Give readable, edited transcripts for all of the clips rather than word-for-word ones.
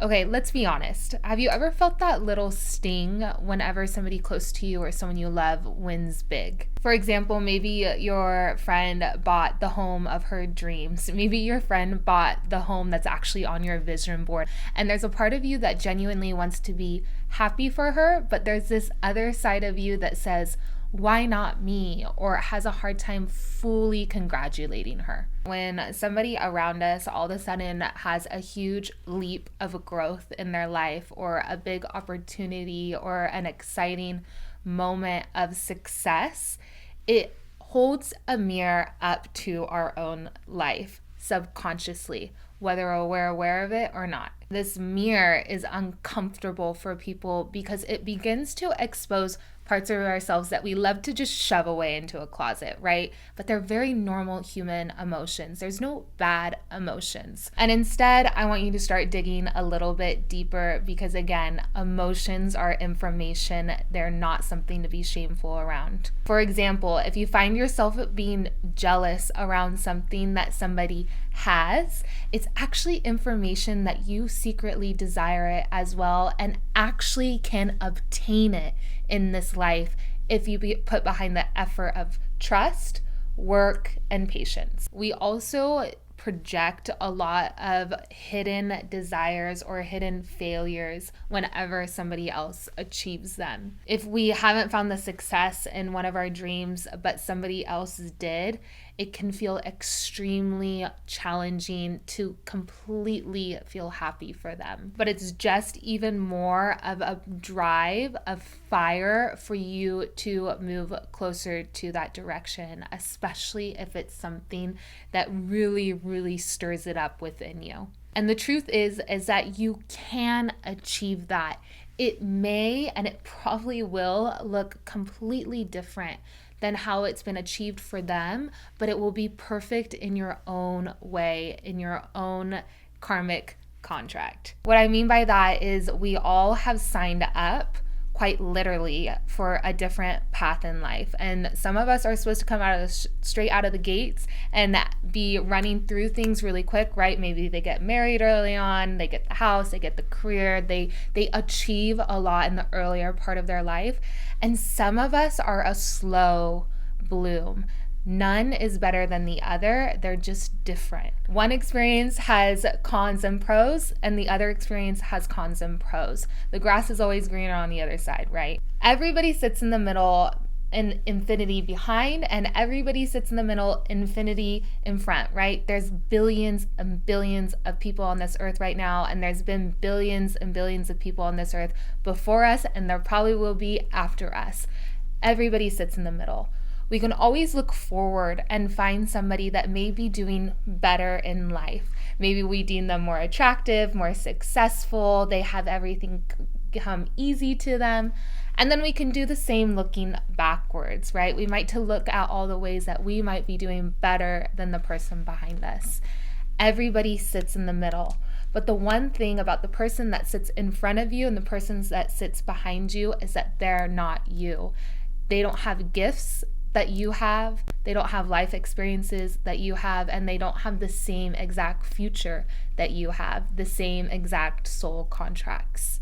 Okay, let's be honest. Have you ever felt that little sting whenever somebody close to you or someone you love wins big? For example, maybe your friend bought the home of her dreams. Maybe your friend bought the home that's actually on your vision board. And there's a part of you that genuinely wants to be happy for her, but there's this other side of you that says, why not me? Or has a hard time fully congratulating her. When somebody around us all of a sudden has a huge leap of growth in their life, or a big opportunity, or an exciting moment of success, it holds a mirror up to our own life subconsciously, whether we're aware of it or not. This mirror is uncomfortable for people because it begins to expose parts of ourselves that we love to just shove away into a closet, right? But they're very normal human emotions. There's no bad emotions. And instead, I want you to start digging a little bit deeper because, again, emotions are information. They're not something to be shameful around. For example, if you find yourself being jealous around something that somebody has, it's actually information that you secretly desire it as well and actually can obtain it in this life if you put behind the effort of trust, work, and patience. We also project a lot of hidden desires or hidden failures whenever somebody else achieves them. If we haven't found the success in one of our dreams, but somebody else did, it can feel extremely challenging to completely feel happy for them. But it's just even more of a drive, of fire for you to move closer to that direction, especially if it's something that really stirs it up within you. And the truth is that you can achieve that. It may, and it probably will, look completely different than how it's been achieved for them, but it will be perfect in your own way, in your own karmic contract. What I mean by that is we all have signed up quite literally for a different path in life. And some of us are supposed to come out of straight out of the gates and be running through things really quick, right? Maybe they get married early on, they get the house, they get the career, they achieve a lot in the earlier part of their life. And some of us are a slow bloom. None is better than the other. They're just different. One experience has cons and pros, and the other experience has cons and pros. The grass is always greener on the other side, right? Everybody sits in the middle and infinity behind, and everybody sits in the middle, infinity in front, right? There's billions and billions of people on this earth right now, and there's been billions and billions of people on this earth before us, and there probably will be after us. Everybody sits in the middle. We can always look forward and find somebody that may be doing better in life. Maybe we deem them more attractive, more successful, they have everything come easy to them. And then we can do the same looking backwards, right? We might to look at all the ways that we might be doing better than the person behind us. Everybody sits in the middle. But the one thing about the person that sits in front of you and the person that sits behind you is that they're not you. They don't have gifts that you have, they don't have life experiences that you have, and they don't have the same exact future that you have, the same exact soul contracts.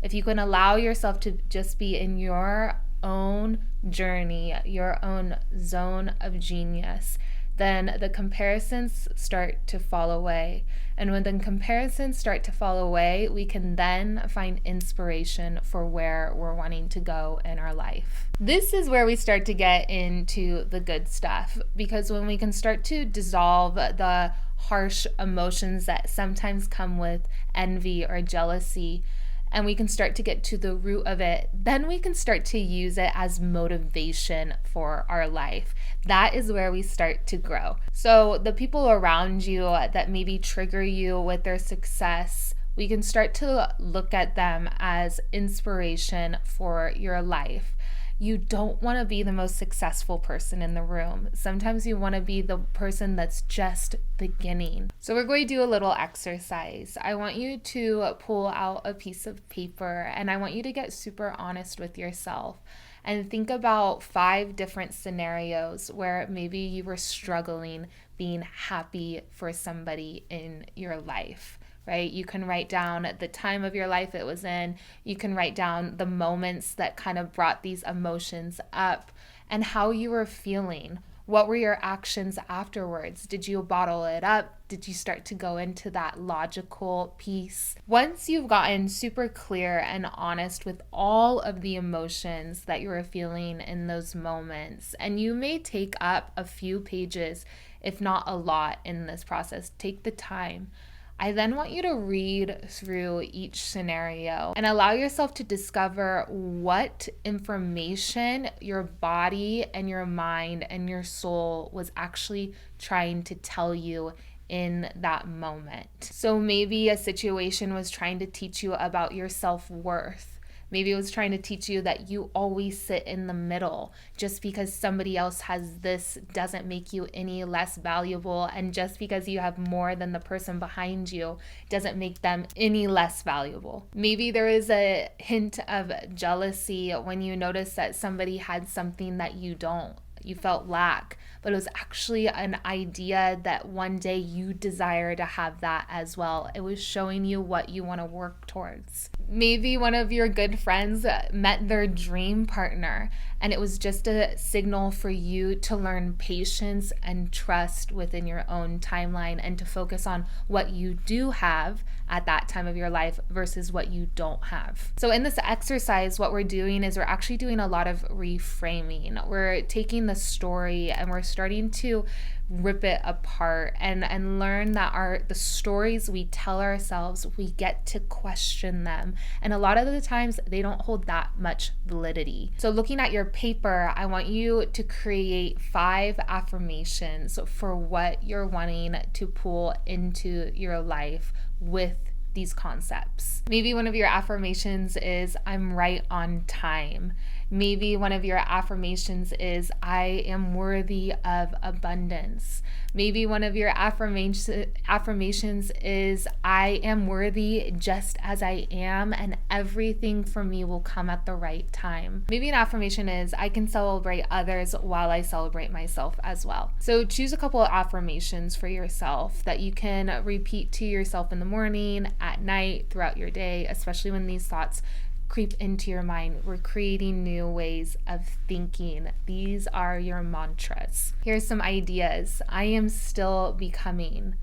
If you can allow yourself to just be in your own journey, your own zone of genius, then the comparisons start to fall away. And when the comparisons start to fall away, we can then find inspiration for where we're wanting to go in our life. This is where we start to get into the good stuff, because when we can start to dissolve the harsh emotions that sometimes come with envy or jealousy, and we can start to get to the root of it, then we can start to use it as motivation for our life. That is where we start to grow. So the people around you that maybe trigger you with their success, we can start to look at them as inspiration for your life. You don't want to be the most successful person in the room. Sometimes you want to be the person that's just beginning. So we're going to do a little exercise. I want you to pull out a piece of paper, and I want you to get super honest with yourself and think about 5 different scenarios where maybe you were struggling being happy for somebody in your life. right? You can write down the time of your life it was in. You can write down the moments that kind of brought these emotions up and how you were feeling. What were your actions afterwards? Did you bottle it up? Did you start to go into that logical piece? Once you've gotten super clear and honest with all of the emotions that you were feeling in those moments, and you may take up a few pages, if not a lot, in this process, take the time. I then want you to read through each scenario and allow yourself to discover what information your body and your mind and your soul was actually trying to tell you in that moment. So maybe a situation was trying to teach you about your self-worth. Maybe it was trying to teach you that you always sit in the middle. Just because somebody else has this doesn't make you any less valuable. And just because you have more than the person behind you doesn't make them any less valuable. Maybe there is a hint of jealousy when you notice that somebody had something that you don't. You felt lack, but it was actually an idea that one day you desire to have that as well. It was showing you what you want to work towards. Maybe one of your good friends met their dream partner, and it was just a signal for you to learn patience and trust within your own timeline and to focus on what you do have at that time of your life versus what you don't have. So in this exercise, what we're doing is we're actually doing a lot of reframing. We're taking the story and we're starting to rip it apart and learn that the stories we tell ourselves, we get to question them. And a lot of the times they don't hold that much validity. So looking at your paper, I want you to create 5 affirmations for what you're wanting to pull into your life with these concepts. Maybe one of your affirmations is, I'm right on time. Maybe one of your affirmations is, I am worthy of abundance. Maybe one of your affirmations is, I am worthy just as I am, and everything for me will come at the right time. Maybe an affirmation is, I can celebrate others while I celebrate myself as well. So choose a couple of affirmations for yourself that you can repeat to yourself in the morning, at night, throughout your day, especially when these thoughts creep into your mind. We're creating new ways of thinking. These are your mantras. Here's some ideas. I am still becoming.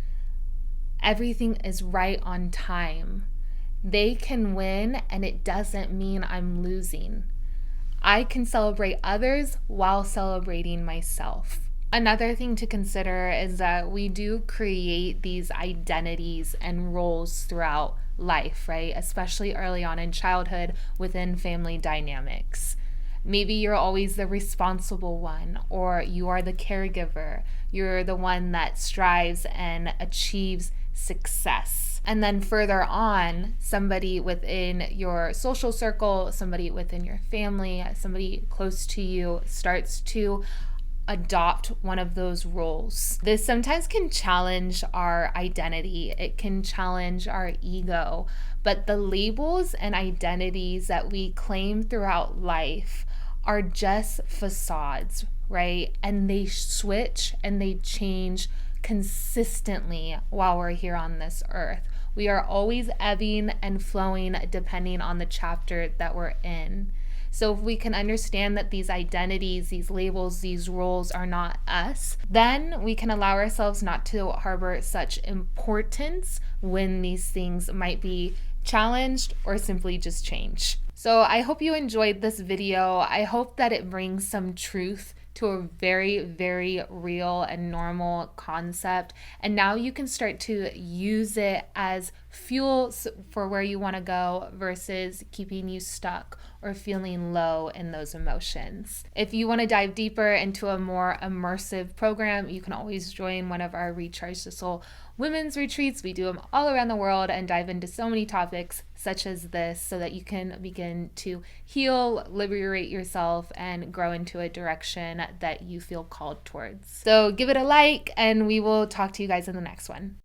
Everything is right on time. They can win, and it doesn't mean I'm losing. I can celebrate others while celebrating myself. Another thing to consider is that we do create these identities and roles throughout life, right? Especially early on in childhood within family dynamics. Maybe you're always the responsible one, or you are the caregiver. You're the one that strives and achieves success. And then further on, somebody within your social circle, somebody within your family, somebody close to you starts to adopt one of those roles. This sometimes can challenge our identity. It can challenge our ego. But the labels and identities that we claim throughout life are just facades, right? And they switch and they change consistently while we're here on this earth. We are always ebbing and flowing depending on the chapter that we're in. So if we can understand that these identities, these labels, these roles are not us, then we can allow ourselves not to harbor such importance when these things might be challenged or simply just change. So I hope you enjoyed this video. I hope that it brings some truth to a very, very real and normal concept. And now you can start to use it as fuel for where you want to go versus keeping you stuck or feeling low in those emotions. If you want to dive deeper into a more immersive program, you can always join one of our Recharge the Soul women's retreats. We do them all around the world and dive into so many topics such as this so that you can begin to heal, liberate yourself, and grow into a direction that you feel called towards. So give it a like, and we will talk to you guys in the next one.